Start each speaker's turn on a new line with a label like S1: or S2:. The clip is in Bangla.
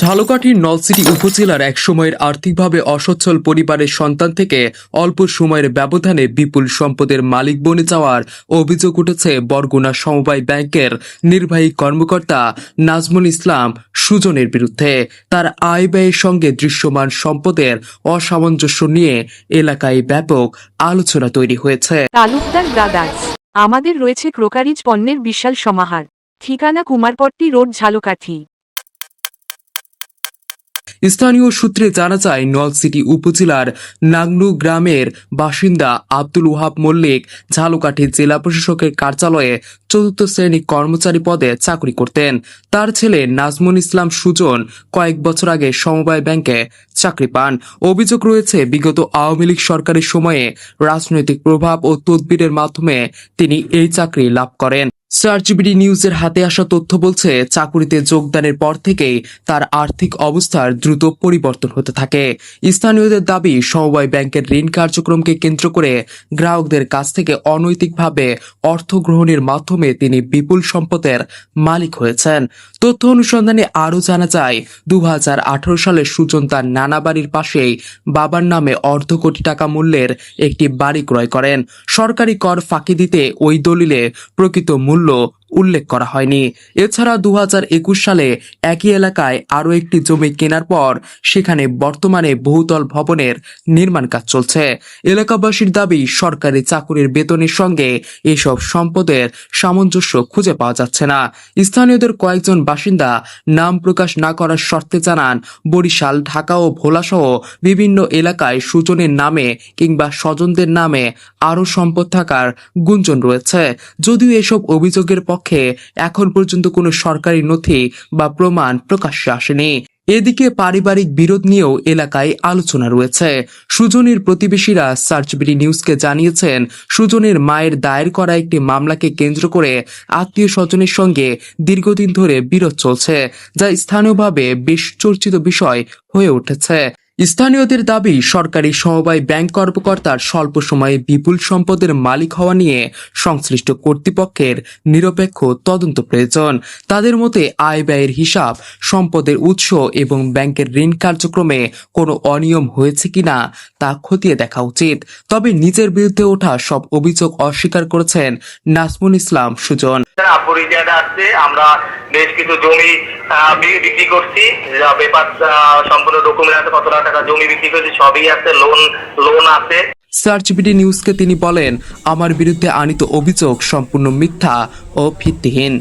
S1: ঝালকাঠির নলছিটি উপজেলার এক সময়ের আর্থিকভাবে অসচ্ছল পরিবারের সন্তান থেকে অল্প সময়ের ব্যবধানে বিপুল সম্পদের মালিক বনে যাওয়ার অভিযোগ উঠেছে বরগুনা সমবায় ব্যাংকের নির্বাহী কর্মকর্তা নাজমুল ইসলাম সুজনের বিরুদ্ধে। তার আয় ব্যয়ের সঙ্গে দৃশ্যমান সম্পদের অসামঞ্জস্য নিয়ে এলাকায় ব্যাপক আলোচনা তৈরি হয়েছে।
S2: তালুকদার ব্রাদার্স, আমাদের রয়েছে ক্রোকারিজ পণ্যের বিশাল সমাহার। ঠিকানা কুমারপট্টি রোড, ঝালকাঠি।
S1: স্থানীয় সূত্রে জানা যায়, নলছিটি উপজেলার নাংনু গ্রামের বাসিন্দা আব্দুল ওহাব মল্লিক ঝালকাঠি জেলা প্রশাসকের কার্যালয়ে চতুর্থ শ্রেণী কর্মচারী পদে চাকরি করতেন। তার ছেলে নাজমুল ইসলাম সুজন কয়েক বছর আগে সমবায় ব্যাংকে চাকরি পান। অভিযোগ রয়েছে, বিগত আওয়ামী লীগ সরকারের সময়ে রাজনৈতিক প্রভাব ও তদবিরের মাধ্যমে তিনি এই চাকরি লাভ করেন। সার্চবিডি নিউজের হাতে আসা তথ্য বলছে, চাকুরিতে যোগদানের পর থেকেই তার আর্থিক অবস্থার দ্রুত পরিবর্তন হতে থাকে। স্থানীয়দের দাবি, সমবায় ব্যাংকের ঋণ কার্যক্রমকে কেন্দ্র করে গ্রাহকদের কাছ থেকে অনৈতিকভাবে অর্থ গ্রহণের মাধ্যমে তিনি বিপুল সম্পদের মালিক হয়েছেন। তথ্য অনুসন্ধানে আরও জানা যায়, 2018 সালে সুজন তার নানা বাড়ির পাশেই বাবার নামে অর্ধ কোটি টাকা মূল্যের একটি বাড়ি ক্রয় করেন। সরকারি কর ফাঁকি দিতে ওই দলিলে প্রকৃত মূল্য উল্লেখ করা হয়নি। এছাড়া 2021 সালে একই এলাকায় আরও একটি জমি কেনার পর সেখানে বর্তমানে বহুতল ভবনের নির্মাণ কাজ চলছে। এলাকাবাসীর দাবি, সরকারি চাকুরির বেতনের সঙ্গে এসব সম্পদের সামঞ্জস্য খুঁজে পাওয়া যাচ্ছে না। স্থানীয়দের কয়েকজন বাসিন্দা নাম প্রকাশ না করার শর্তে জানান, বরিশাল, ঢাকা ও ভোলাসহ বিভিন্ন এলাকায় সুজনের নামে কিংবা স্বজনদের নামে আরও সম্পদ থাকার গুঞ্জন রয়েছে। যদিও এসব অভিযোগের পক্ষে এখন পর্যন্ত কোনো সরকারি নথি বা প্রমাণ প্রকাশ্যে আসেনি। এদিকে পারিবারিক বিরোধ নিয়েও এলাকায় আলোচনা রয়েছে। সুজনের প্রতিবেশীরা সার্চবিডি নিউজকে জানিয়েছেন, সুজনের মায়ের দায়ের করা একটি মামলাকে কেন্দ্র করে আত্মীয় স্বজনের সঙ্গে দীর্ঘদিন ধরে বিরোধ চলছে, যা স্থানীয়ভাবে বেশ চর্চিত বিষয় হয়ে উঠেছে। স্থানীয়দের দাবি, সরকারি সমবায় ব্যাংক কর্মকর্তার স্বল্প সময়ে বিপুল সম্পদের মালিক হওয়া নিয়ে সংশ্লিষ্ট কর্তৃপক্ষের নিরপেক্ষ তদন্ত প্রয়োজন। তাদের মতে, আয় ব্যয়ের হিসাব, সম্পদের উৎস এবং ব্যাংকের ঋণ কার্যক্রমে কোনো অনিয়ম হয়েছে কিনা তা খতিয়ে দেখা উচিত। তবে নিজের বিরুদ্ধে ওঠা সব অভিযোগ অস্বীকার করেছেন নাজমুল ইসলাম সুজন।
S3: আমরা বেশ কিছু জমি বিক্রি করছি, ব্যাপার সম্পূর্ণ ডকুমেন্ট আছে, কত টাকা জমি বিক্রি করছি সবই আছে, লোন আছে।
S1: সার্চবিডি নিউজকে তিনি বলেন, আমার বিরুদ্ধে আনিত অভিযোগ সম্পূর্ণ মিথ্যা ও ভিত্তিহীন।